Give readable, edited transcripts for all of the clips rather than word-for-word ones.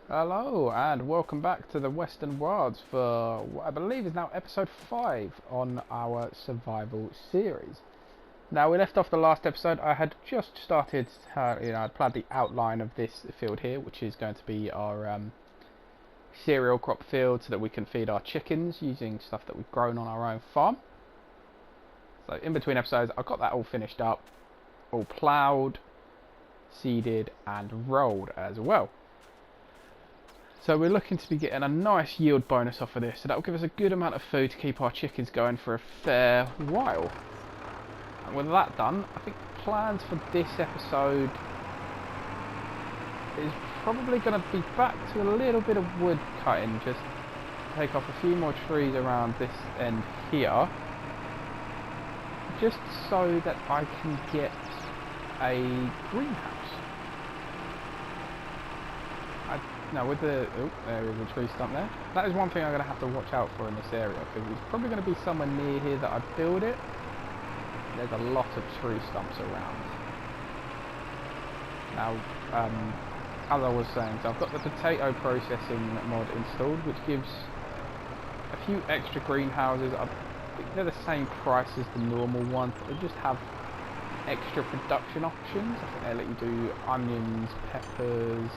Hello and welcome back to the Western Wilds for what I believe is now episode 5 on our survival series. Now we left off the last episode. I had just started, I'd planned the outline of this field here, which is going to be our cereal crop field so that we can feed our chickens using stuff that we've grown on our own farm. So in between episodes I got that all finished up, all ploughed, seeded and rolled as well. So we're looking to be getting a nice yield bonus off of this, so that will give us a good amount of food to keep our chickens going for a fair while. And with that done, I think the plans for this episode is probably going to be back to a little bit of wood cutting, just take off a few more trees around this end here, just so that I can get a greenhouse. Now with the... oh, there is a tree stump there. That is one thing I'm going to have to watch out for in this area, because it's probably going to be somewhere near here that I build it. There's a lot of tree stumps around. Now, as I was saying, so I've got the potato processing mod installed, which gives a few extra greenhouses. I think they're the same price as the normal ones, but they just have extra production options. I think they let you do onions, peppers,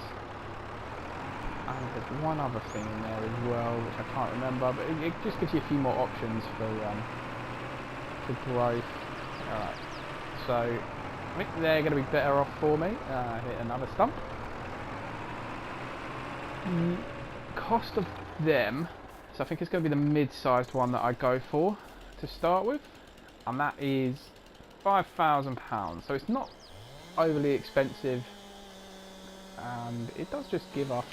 and there's one other thing in there as well, which I can't remember, but it just gives you a few more options for growth. Alright, so I think they're going to be better off for me. Hit another stump. The cost of them, so I think it's going to be the mid-sized one that I go for to start with, and that is £5,000. So it's not overly expensive, and it does just give us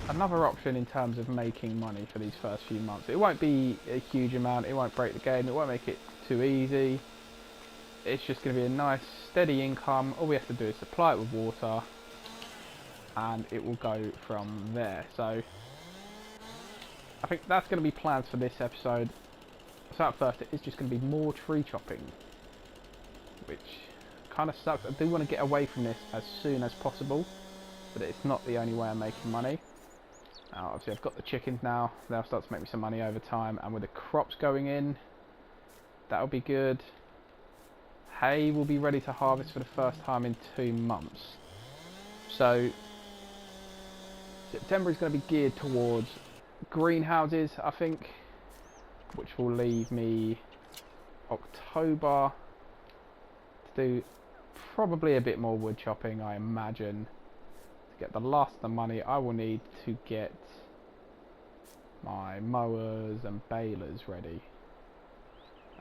another option in terms of making money for these first few months. It won't be a huge amount, it won't break the game, it won't make it too easy. It's just going to be a nice steady income. All we have to do is supply it with water and it will go from there. So I think that's going to be plans for this episode. So at first it is just going to be more tree chopping, which kind of sucks. I do want to get away from this as soon as possible, but it's not the only way I'm making money. Now, obviously I've got the chickens now, they'll start to make me some money over time, and with the crops going in, that'll be good. Hay will be ready to harvest for the first time in 2 months. So, September is going to be geared towards greenhouses, I think, which will leave me October to do probably a bit more wood chopping, I imagine. Get the last of the money I will need to get my mowers and balers ready,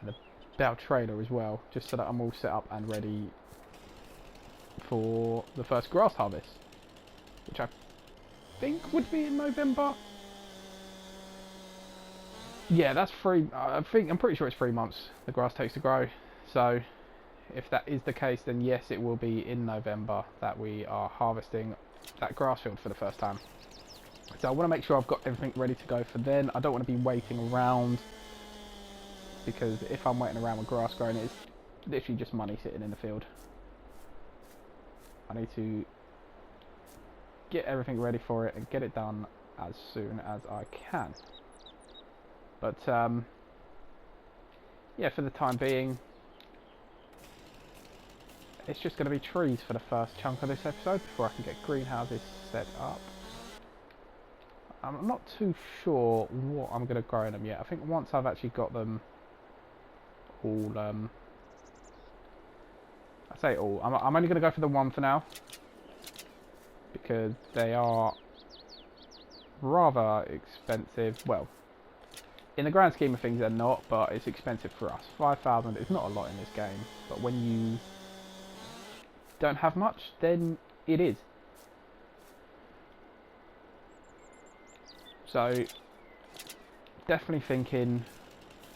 and a bale trailer as well, just so that I'm all set up and ready for the first grass harvest, which I think would be in November. Yeah, that's I'm pretty sure it's 3 months the grass takes to grow, so if that is the case, then yes, it will be in November that we are harvesting that grass field for the first time. So I want to make sure I've got everything ready to go for then. I don't want to be waiting around, because if I'm waiting around with grass growing, it's literally just money sitting in the field. I need to get everything ready for it and get it done as soon as I can. But yeah, for the time being, it's just going to be trees for the first chunk of this episode before I can get greenhouses set up. I'm not too sure what I'm going to grow in them yet. I think once I've actually got them all, I say all, I'm only going to go for the one for now, because they are rather expensive. Well, in the grand scheme of things they're not, but it's expensive for us. 5,000 is not a lot in this game, but when you don't have much, then it is. So definitely thinking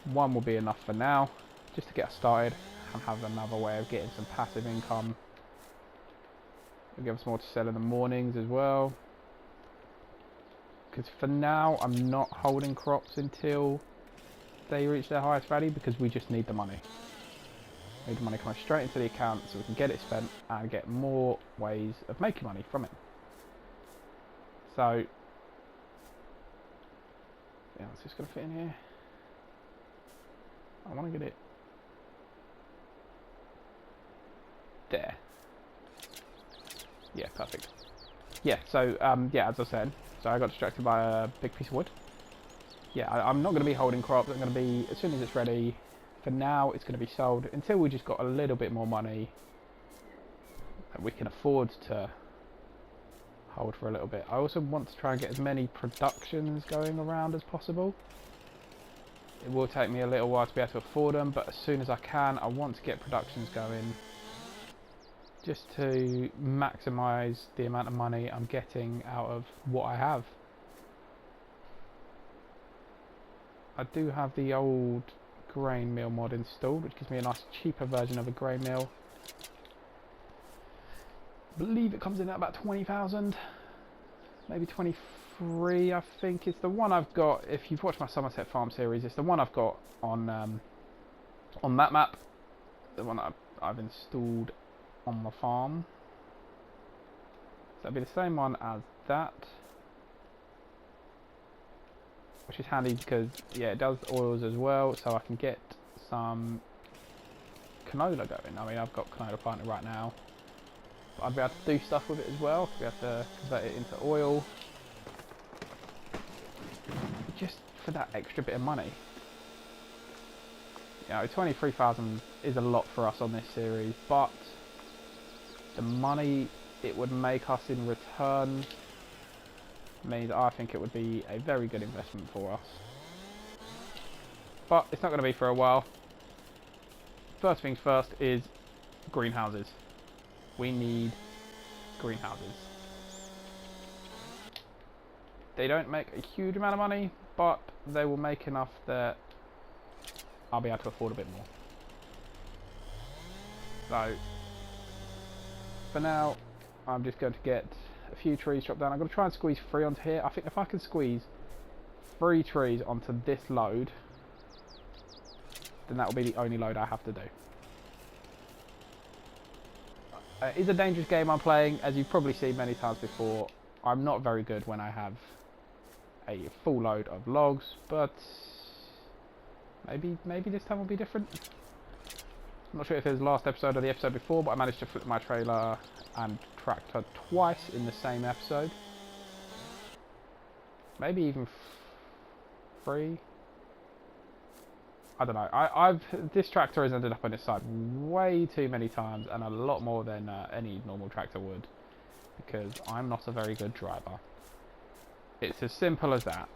one will be enough for now, just to get us started and have another way of getting some passive income. It'll give us more to sell in the mornings as well, because for now I'm not holding crops until they reach their highest value, because we just need the money. We need the money coming straight into the account so we can get it spent and get more ways of making money from it. So, yeah, it's just going to fit in here. I want to get it there. Yeah, perfect. Yeah, so, yeah, as I said, so I got distracted by a big piece of wood. Yeah, I'm not going to be holding crops. I'm going to be, as soon as it's ready, for now, it's going to be sold until we just got a little bit more money that we can afford to hold for a little bit. I also want to try and get as many productions going around as possible. It will take me a little while to be able to afford them, but as soon as I can, I want to get productions going just to maximise the amount of money I'm getting out of what I have. I do have the old grain mill mod installed, which gives me a nice cheaper version of a grain mill. I believe it comes in at about 20,000, maybe 23. I think it's the one I've got. If you've watched my Somerset Farm series, it's the one I've got on that map, the one that I've installed on my farm. So it'll be the same one as that, which is handy because, yeah, it does oils as well, so I can get some canola going. I mean, I've got canola planted right now, but I'd be able to do stuff with it as well. I'd be able to convert it into oil, just for that extra bit of money. You know, 23,000 is a lot for us on this series, but the money it would make us in return means I think it would be a very good investment for us. But it's not going to be for a while. First things first is greenhouses. We need greenhouses. They don't make a huge amount of money, but they will make enough that I'll be able to afford a bit more. So, for now, I'm just going to get a few trees chopped down. I'm going to try and squeeze 3 onto here. I think if I can squeeze 3 trees onto this load, then that will be the only load I have to do. It is a dangerous game I'm playing, as you've probably seen many times before. I'm not very good when I have a full load of logs, but maybe this time will be different. I'm not sure if it was the last episode or the episode before, but I managed to flip my trailer and tractor twice in the same episode. Maybe even 3. I don't know. This tractor has ended up on its side way too many times, and a lot more than any normal tractor would, because I'm not a very good driver. It's as simple as that.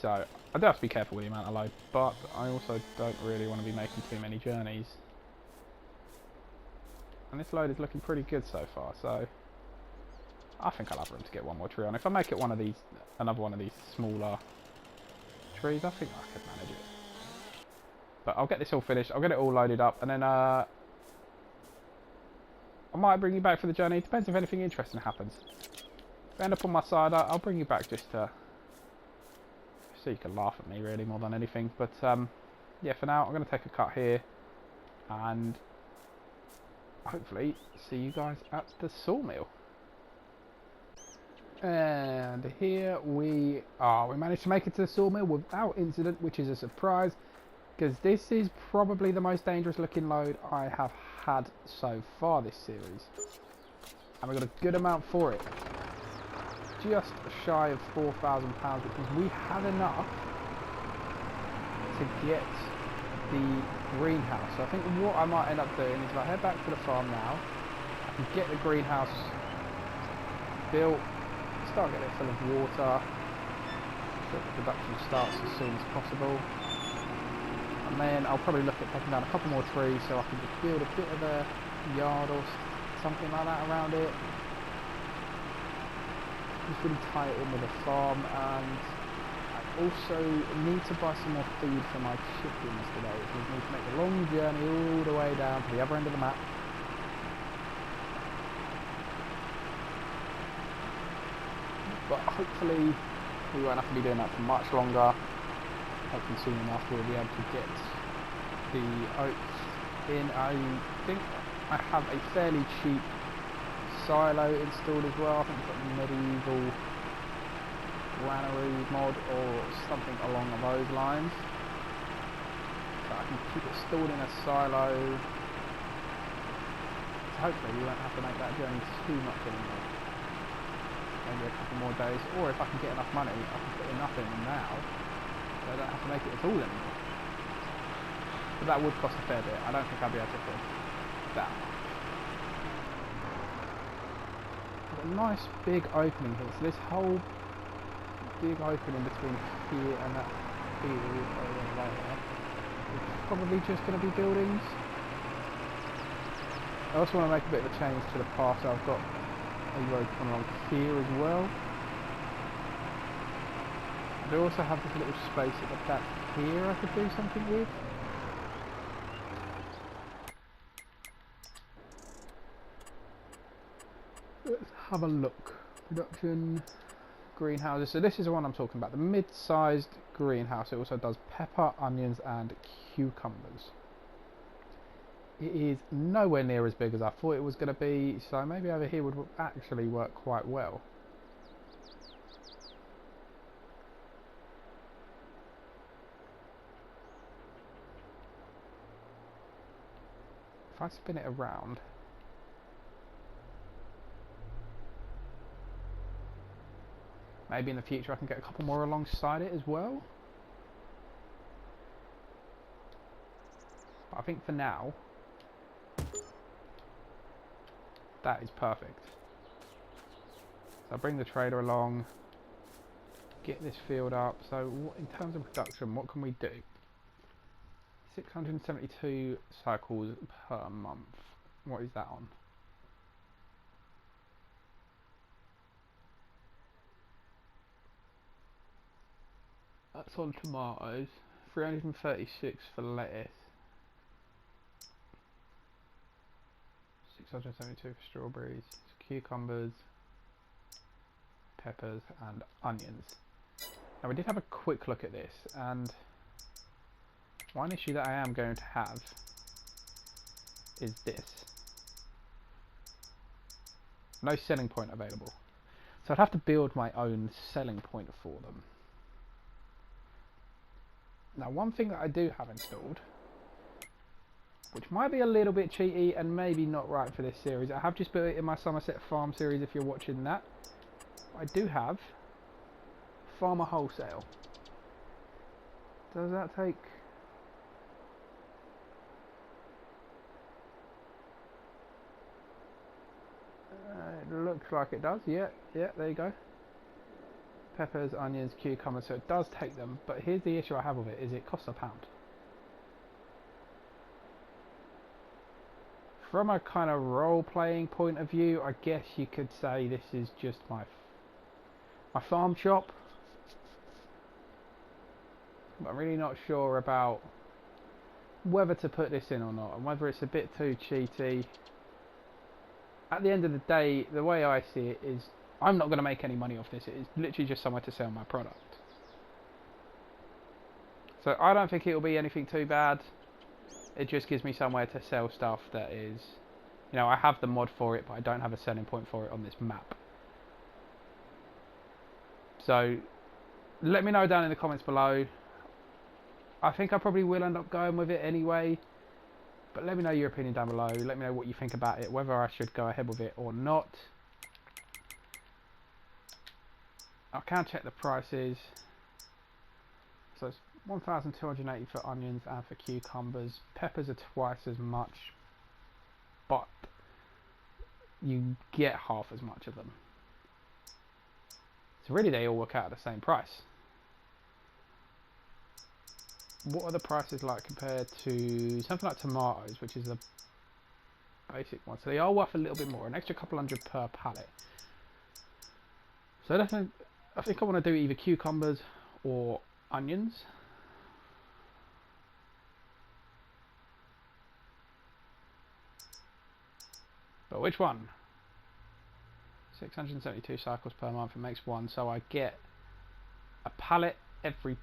So I do have to be careful with the amount of load, but I also don't really want to be making too many journeys. And this load is looking pretty good so far, so I think I'll have room to get one more tree on. If I make it another one of these smaller trees, I think I could manage it. But I'll get this all finished, I'll get it all loaded up, and then I might bring you back for the journey. It depends if anything interesting happens. If I end up on my side, I'll bring you back just to so you can laugh at me really more than anything. But yeah, for now I'm going to take a cut here and hopefully see you guys at the sawmill. And here we are. We managed to make it to the sawmill without incident, which is a surprise, because this is probably the most dangerous looking load I have had so far this series, and we got a good amount for it, just shy of £4,000, which means we have enough to get the greenhouse. So I think what I might end up doing is if I head back to the farm now, I can get the greenhouse built, start getting it full of water, so the production starts as soon as possible, and then I'll probably look at taking down a couple more trees so I can just build a bit of a yard or something like that around it. Just really tie it in with the farm, and I also need to buy some more feed for my chickens today, which means I need to make the long journey all the way down to the other end of the map. But hopefully we won't have to be doing that for much longer. Hopefully soon enough we'll be able to get the oats in. I think I have a fairly cheap silo installed as well. I think it's got a medieval granary mod or something along those lines. So I can keep it stored in a silo. So hopefully we won't have to make that journey too much anymore. Maybe a couple more days, or if I can get enough money, I can put enough in now so I don't have to make it at all anymore. But that would cost a fair bit. I don't think I'll be able to afford that much. Got a nice big opening here, so this whole big opening between here and that field over there is probably just going to be buildings. I also want to make a bit of a change to the path, so I've got a road coming along here as well. I do also have this little space at the back here I could do something with. Let's have a look. Production greenhouses. So this is the one I'm talking about, the mid-sized greenhouse. It also does pepper, onions and cucumbers. It is nowhere near as big as I thought it was going to be, so maybe over here would actually work quite well. If I spin it around, maybe in the future I can get a couple more alongside it as well. But I think for now, that is perfect. So I'll bring the trailer along, get this field up. So what, in terms of production, what can we do? 672 cycles per month. What is that on? That's on tomatoes. 336 for lettuce. 672 for strawberries, cucumbers, peppers and onions. Now we did have a quick look at this, and one issue that I am going to have is this. No selling point available. So I'd have to build my own selling point for them. Now one thing that I do have installed, which might be a little bit cheaty and maybe not right for this series. I have just built it in my Somerset Farm series if you're watching that. I do have Farmer Wholesale. Does that take... it looks like it does. Yeah, there you go. Peppers, onions, cucumbers, so it does take them. But here's the issue I have with it, is it costs £1. From a kind of role-playing point of view, I guess you could say this is just my farm shop. But I'm really not sure about whether to put this in or not, and whether it's a bit too cheaty. At the end of the day, the way I see it is, I'm not going to make any money off this. It is literally just somewhere to sell my product. So I don't think it'll be anything too bad. It just gives me somewhere to sell stuff that is, you know, I have the mod for it, but I don't have a selling point for it on this map. So let me know down in the comments below. I think I probably will end up going with it anyway, but let me know your opinion down below. Let me know what you think about it, whether I should go ahead with it or not. I can check the prices. So it's 1,280 for onions and for cucumbers. Peppers are twice as much, but you get half as much of them. So really they all work out at the same price. What are the prices like compared to something like tomatoes, which is the basic one? So they are worth a little bit more, an extra couple hundred per pallet. So I think I want to do either cucumbers or onions. But which one? 672 cycles per month, it makes one, so I get a pallet every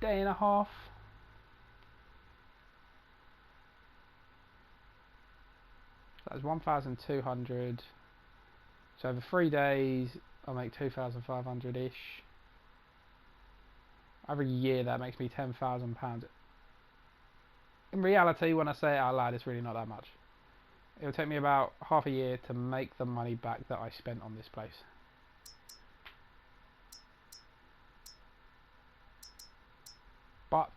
day and a half. That's 1,200. So over 3 days, I'll make 2,500-ish. Every year, that makes me £10,000. In reality, when I say it out loud, it's really not that much. It'll take me about half a year to make the money back that I spent on this place. But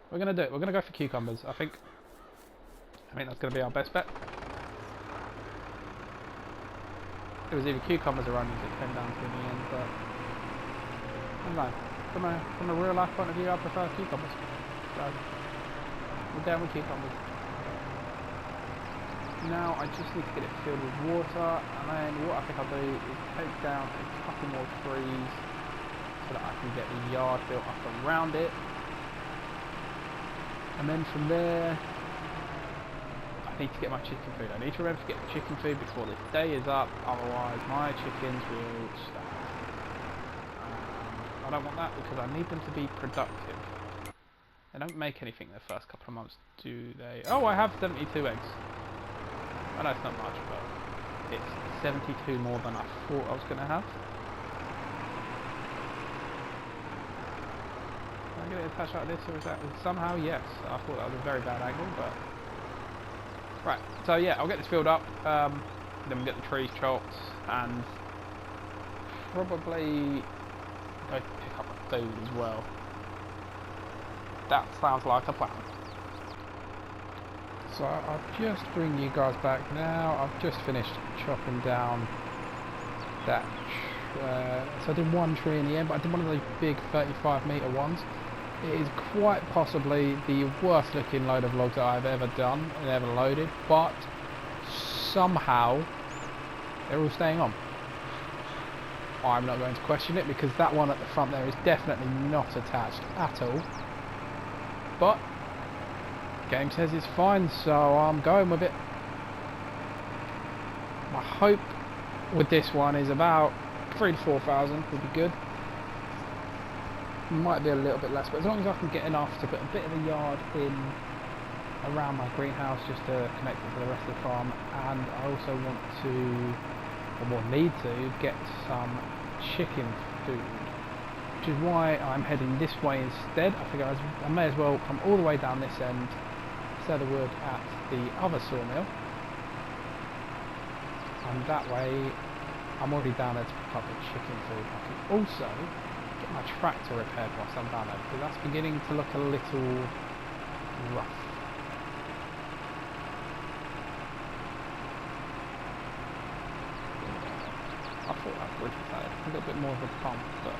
we're going to do it. We're going to go for cucumbers. I think that's going to be our best bet. It was either cucumbers or onions it came down to in the end, but I don't know. From a real life point of view, I prefer cucumbers. So we're down with cucumbers. Now I just need to get it filled with water, and then what I think I'll do is take down a couple more trees so that I can get the yard built up around it. And then from there, I need to get my chicken food. I need to remember to get the chicken food before this day is up, otherwise my chickens will starve. I don't want that because I need them to be productive. They don't make anything the first couple of months, do they? Oh, I have 72 eggs. I know it's not much, but it's 72 more than I thought I was going to have. Can I get it attached like this, or is that somehow? Yes. I thought that was a very bad angle, but right. So yeah, I'll get this filled up. Then we'll get the trees chopped, and probably go pick up the food as well. That sounds like a plan. So I'll just bring you guys back now. I've just finished chopping down that. So I did one tree in the end, but I did one of those big 35-metre ones. It is quite possibly the worst looking load of logs that I've ever done and ever loaded, but somehow they're all staying on. I'm not going to question it because that one at the front there is definitely not attached at all. But game says it's fine, so I'm going with it. My hope with this one is about 3,000 to 4,000 would be good. Might be a little bit less, but as long as I can get enough to put a bit of a yard in around my greenhouse just to connect it to the rest of the farm, and I also want to, or more need to, get some chicken food, which is why I'm heading this way instead. I figure I may as well come all the way down this end, instead of wood at the other sawmill, and that way I'm already down there to pick up the chicken food. I can also get my tractor repaired whilst I'm down there, because that's beginning to look a little rough. I thought that bridge was a little bit more of a pump, but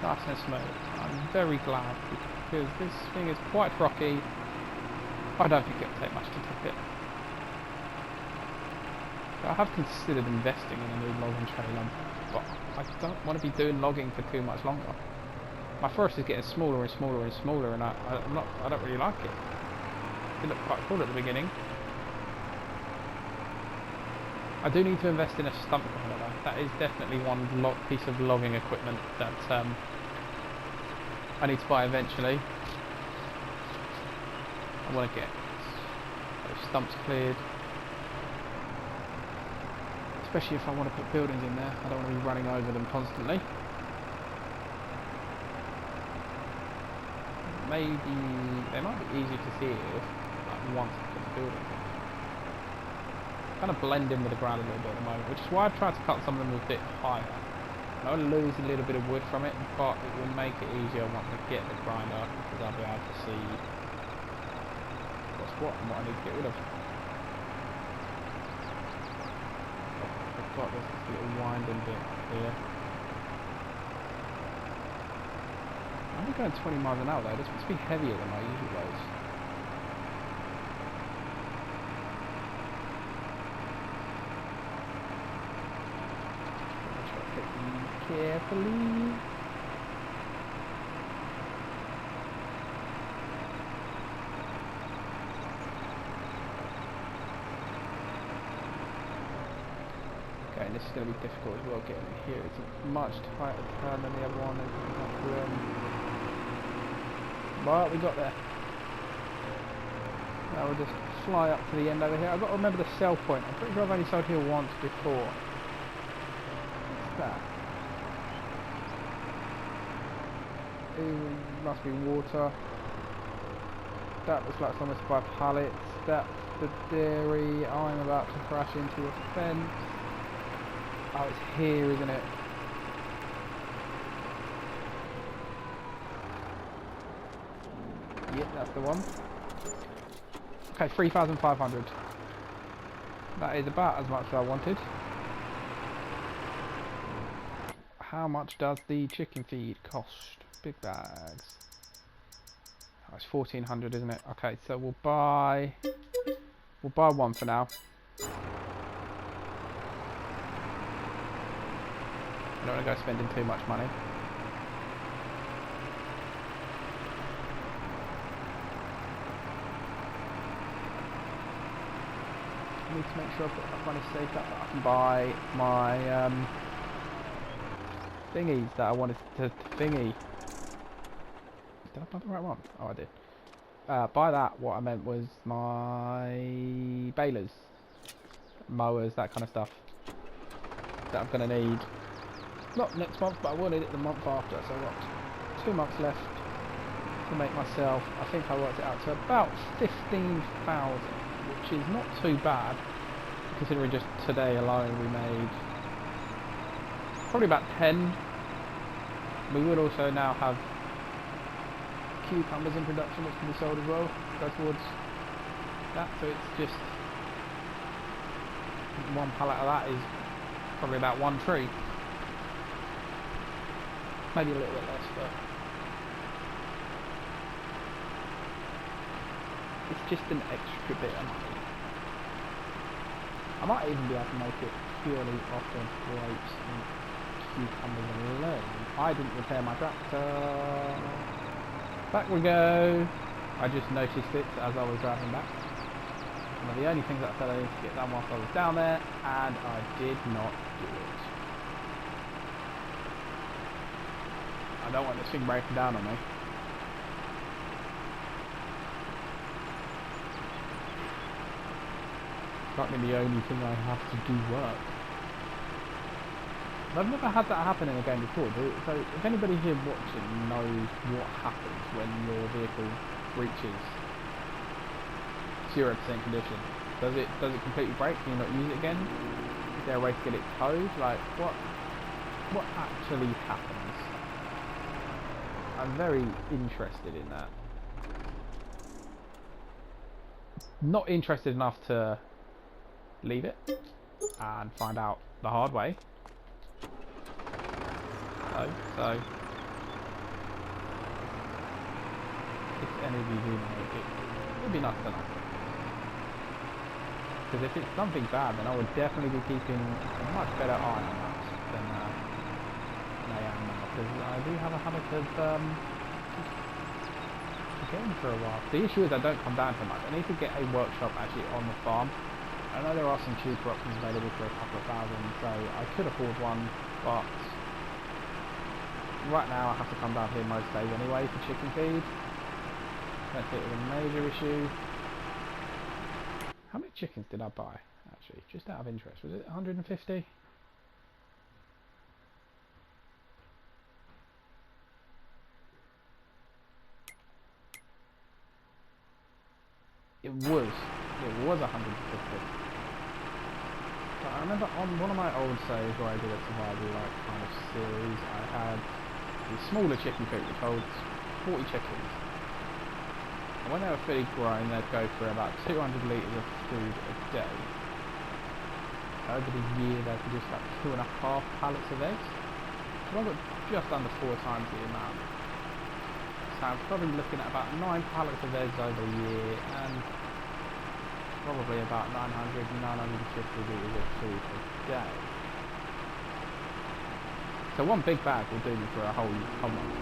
nice and smooth. I'm very glad because this thing is quite rocky. I don't think it'll take much to tip it. So I have considered investing in a new logging trailer, but I don't want to be doing logging for too much longer. My forest is getting smaller and smaller and smaller, and I don't really like it. It looked quite cool at the beginning. I do need to invest in a stump grinder though. That is definitely one piece of logging equipment that I need to buy eventually. I want to get those stumps cleared, especially if I want to put buildings in there. I don't want to be running over them constantly. Maybe they might be easier to see if once I put the buildings in. Kind of blend in with the ground a little bit at the moment, which is why I've tried to cut some of them a bit higher. I'll lose a little bit of wood from it, but it will make it easier once I get the grinder, because I'll be able to see what's what and what I need to get rid of. I've got this little winding bit here. I'm only going 20 miles an hour though. This must be heavier than my usual loads. Carefully. Okay, this is going to be difficult as well getting it here. It's a much tighter turn than the other one. But we got there. Now we're just fly up to the end over here. I've got to remember the sell point. I'm pretty sure I've only sold here once before. What's that? Ooh, must be water. That looks like someone's to buy pallets. That's the dairy. I'm about to crash into a fence. Oh, it's here, isn't it? Yep, that's the one. Okay, 3,500. That is about as much as I wanted. How much does the chicken feed cost? Big bags. Oh, it's 1,400, isn't it? Okay, so we'll buy one for now. I don't want to go spending too much money. I need to make sure I've got enough money saved up that I can buy my thingies that I wanted to thingy. Did I buy the right one? Oh, I did. By that, what I meant was my balers, mowers, that kind of stuff that I'm going to need. Not next month, but I wanted it the month after, so I've got 2 months left to make myself. I think I worked it out to about 15,000, which is not too bad, considering just today alone we made probably about 10. We will also now have cucumbers in production which can be sold as well, go towards that, so it's just one pallet of that is probably about one tree. Maybe a little bit less, but it's just an extra bit of money. I might even be able to make it purely off of grapes and cucumbers alone. I didn't repair my tractor. Back we go. I just noticed it as I was driving back. One of the only things that I said I needed to get done whilst I was down there, and I did not do it. I don't want this thing breaking down on me. Can't be the only thing I have to do work. I've never had that happen in a game before, so if anybody here watching knows what happens when your vehicle reaches 0% condition, does it completely break? Can you not use it again? Is there a way to get it towed? Like, what actually happens? I'm very interested in that. Not interested enough to leave it and find out the hard way. So if any of you do know, it would be nice to know. Because if it's something bad, then I would definitely be keeping a much better eye on that than I am now. Because I do have a habit of forgetting for a while. The issue is I don't come down so much. I need to get a workshop actually on the farm. I know there are some cheaper options available for a couple of thousand, so I could afford one, but right now I have to come down here most days anyway for chicken feed. Don't think it was a major issue. How many chickens did I buy, actually? Just out of interest, was it 150? It was 150. But I remember on one of my old saves where I did a survival like kind of series, I had a smaller chicken coop which holds 40 chickens. And when they were fully grown, they'd go for about 200 litres of food a day. Over the year, they produced about 2.5 pallets of eggs. So I got just under 4 times the amount. So I'm probably looking at about 9 pallets of eggs over the year, and probably about 950 litres of food a day. So one big bag will do me for a whole month.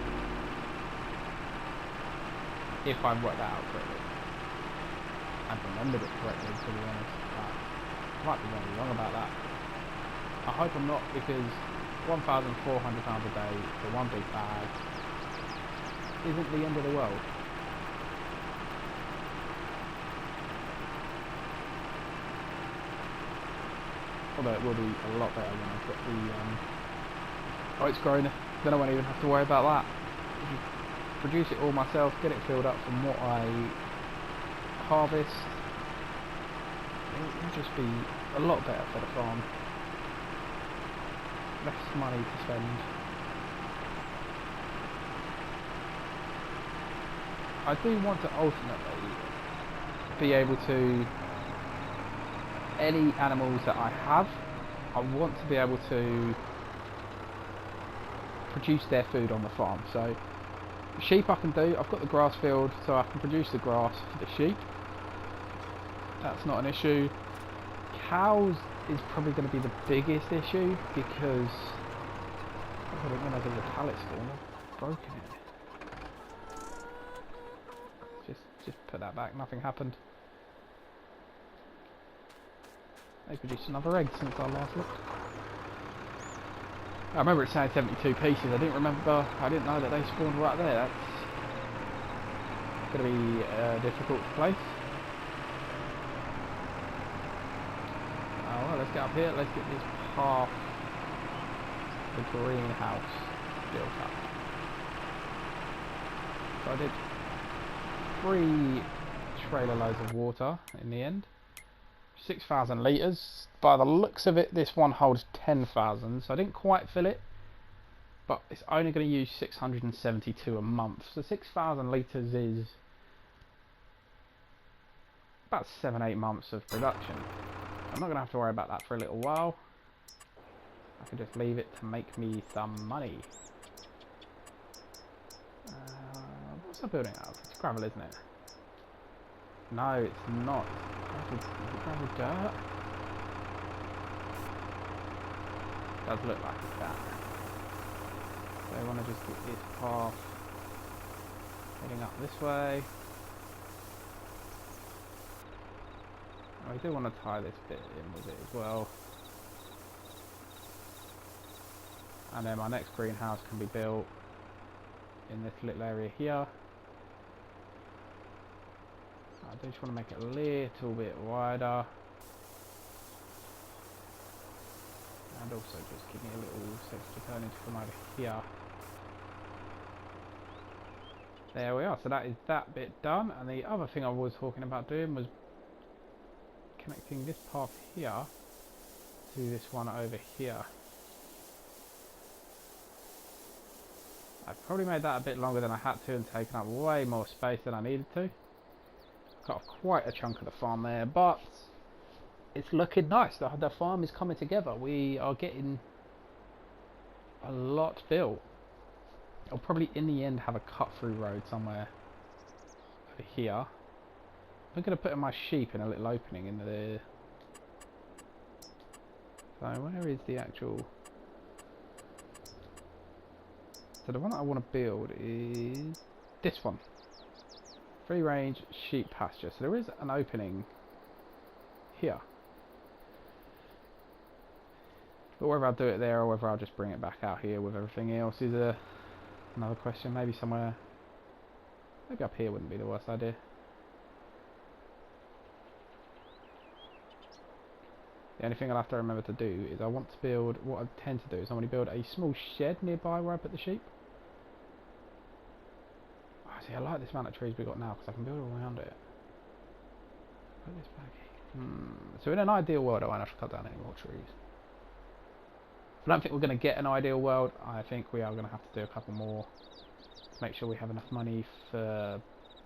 If I've worked that out correctly. I've remembered it correctly, to be honest. But I might be very wrong about that. I hope I'm not, because £1,400 a day for one big bag isn't the end of the world. Although it will be a lot better when I've got the oats grown. Then I won't even have to worry about that. Produce it all myself, get it filled up from what I harvest. It will just be a lot better for the farm. Less money to spend. I do want to ultimately be able to, any animals that I have, I want to be able to produce their food on the farm. So sheep I can do, I've got the grass field so I can produce the grass for the sheep. That's not an issue. Cows is probably going to be the biggest issue because I didn't realise there was a pallet spawn. I've broken it. Just put that back, nothing happened. They produced another egg since I last looked. I remember it saying 72 pieces, I didn't know that they spawned right there. That's going to be difficult to place. Well, let's get up here, let's get this path, the greenhouse built up. So I did 3 trailer loads of water in the end. 6,000 litres. By the looks of it, this one holds 10,000, so I didn't quite fill it, but it's only going to use 672 a month. So 6,000 litres is about 7-8 months of production. I'm not going to have to worry about that for a little while. I can just leave it to make me some money. What's the building of? It's gravel, isn't it? No, it's not. Is it gravel dirt? It does look like it's that. So I want to just get this path heading up this way. I do want to tie this bit in with it as well. And then my next greenhouse can be built in this little area here. I do just want to make it a little bit wider. And also just give me a little section to turn into from over here. There we are, so that is that bit done. And the other thing I was talking about doing was connecting this path here to this one over here. I've probably made that a bit longer than I had to and taken up way more space than I needed to. Got off quite a chunk of the farm there, but it's looking nice. The farm is coming together. We are getting a lot built. I'll probably in the end have a cut through road somewhere over here. I'm going to put in my sheep in a little opening in the... So where is the actual... So the one that I want to build is this one. Free range sheep pasture. So there is an opening here. But whether I'll do it there or whether I'll just bring it back out here with everything else is another question. Maybe somewhere... Maybe up here wouldn't be the worst idea. The only thing I'll have to remember to do is I want to build... What I tend to do is I want to build a small shed nearby where I put the sheep. See, I like this amount of trees we've got now because I can build around it. Put this back here. So in an ideal world I won't have to cut down any more trees. I don't think we're going to get an ideal world. I think we are going to have to do a couple more to make sure we have enough money for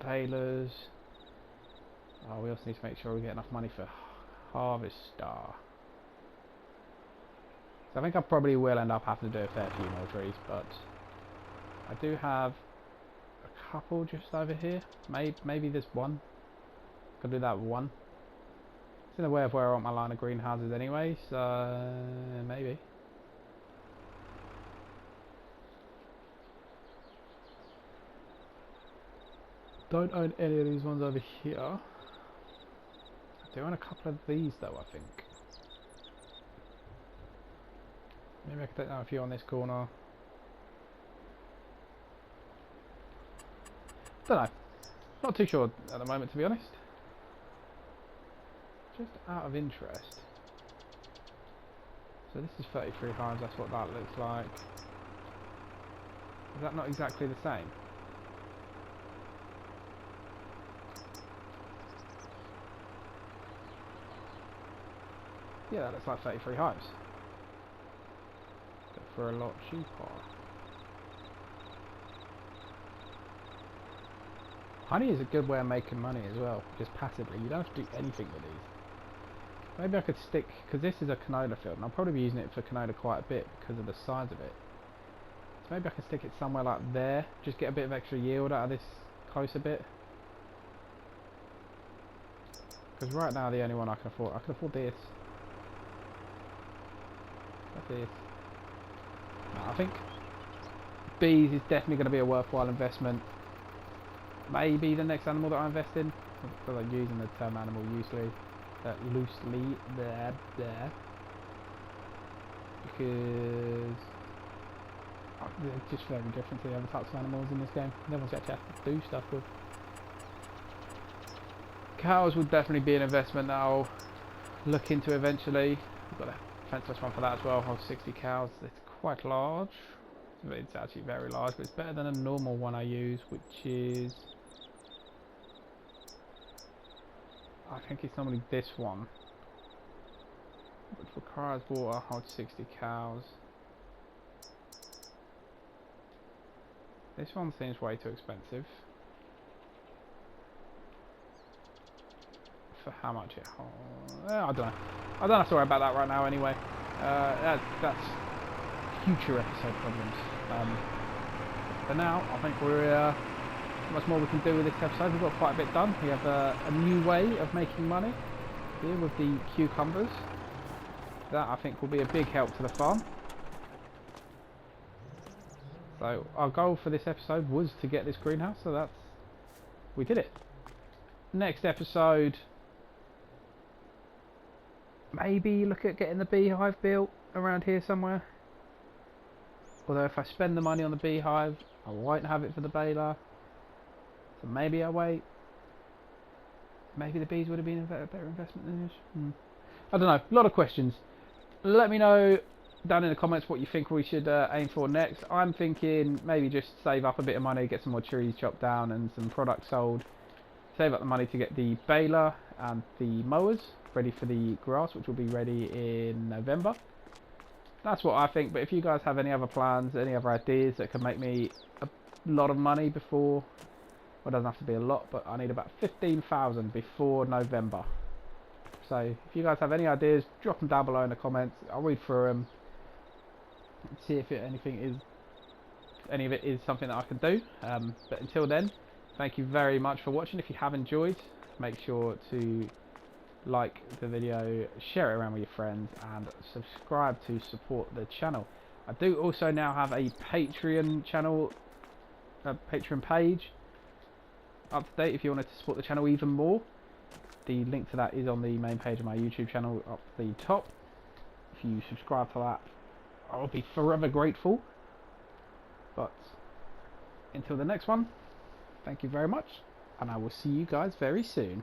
balers. We also need to make sure we get enough money for harvester. So I think I probably will end up having to do a fair few more trees, but I do have a couple just over here. Maybe there's one. Could do that one. It's in the way of where I want my line of greenhouses anyway, so maybe. Don't own any of these ones over here. I do own a couple of these though, I think. Maybe I could take down a few on this corner. Don't know. Not too sure at the moment, to be honest. Just out of interest. So this is 33 hives, that's what that looks like. Is that not exactly the same? Yeah, that looks like 33 hives. But for a lot cheaper. Honey is a good way of making money as well, just passively. You don't have to do anything with these. Maybe I could stick, because this is a canola field, and I'll probably be using it for canola quite a bit because of the size of it. So maybe I could stick it somewhere like there, just get a bit of extra yield out of this closer bit. Because right now the only one I can afford this. What's this? No, I think bees is definitely going to be a worthwhile investment. Maybe the next animal that I invest in, because I'm using the term animal loosely there, because they're just very different to the other types of animals in this game. No one's actually have to do stuff with. Cows would definitely be an investment that I'll look into eventually. I've got a fenceless one for that as well. Hold 60 cows. It's quite large. It's actually very large, but it's better than a normal one I use, which is, I think it's normally this one, which requires water, holds 60 cows. This one seems way too expensive for how much it holds. I don't know. I don't have to worry about that right now anyway. That's future episode problems. For now, I think we're much more we can do with this episode. We've got quite a bit done. We have a new way of making money here with the cucumbers. That I think will be a big help to the farm. So our goal for this episode was to get this greenhouse, so we did it. Next episode, maybe look at getting the beehive built around here somewhere. Although if I spend the money on the beehive, I won't have it for the baler. So maybe I wait. Maybe the bees would have been a better investment than this. I don't know. A lot of questions. Let me know down in the comments what you think we should aim for next. I'm thinking maybe just save up a bit of money, get some more trees chopped down and some products sold. Save up the money to get the baler and the mowers ready for the grass, which will be ready in November. That's what I think, but if you guys have any other plans, any other ideas that could make me a lot of money before, well, it doesn't have to be a lot, but I need about 15,000 before November. So if you guys have any ideas, drop them down below in the comments. I'll read through them and see if any of it is something that I can do. But until then, thank you very much for watching. If you have enjoyed, make sure to like the video, share it around with your friends, and subscribe to support the channel. I do also now have a Patreon channel, a Patreon page up to date if you wanted to support the channel even more. The link to that is on the main page of my YouTube channel up the top. If you subscribe to that, I'll be forever grateful. But until the next one, thank you very much, and I will see you guys very soon.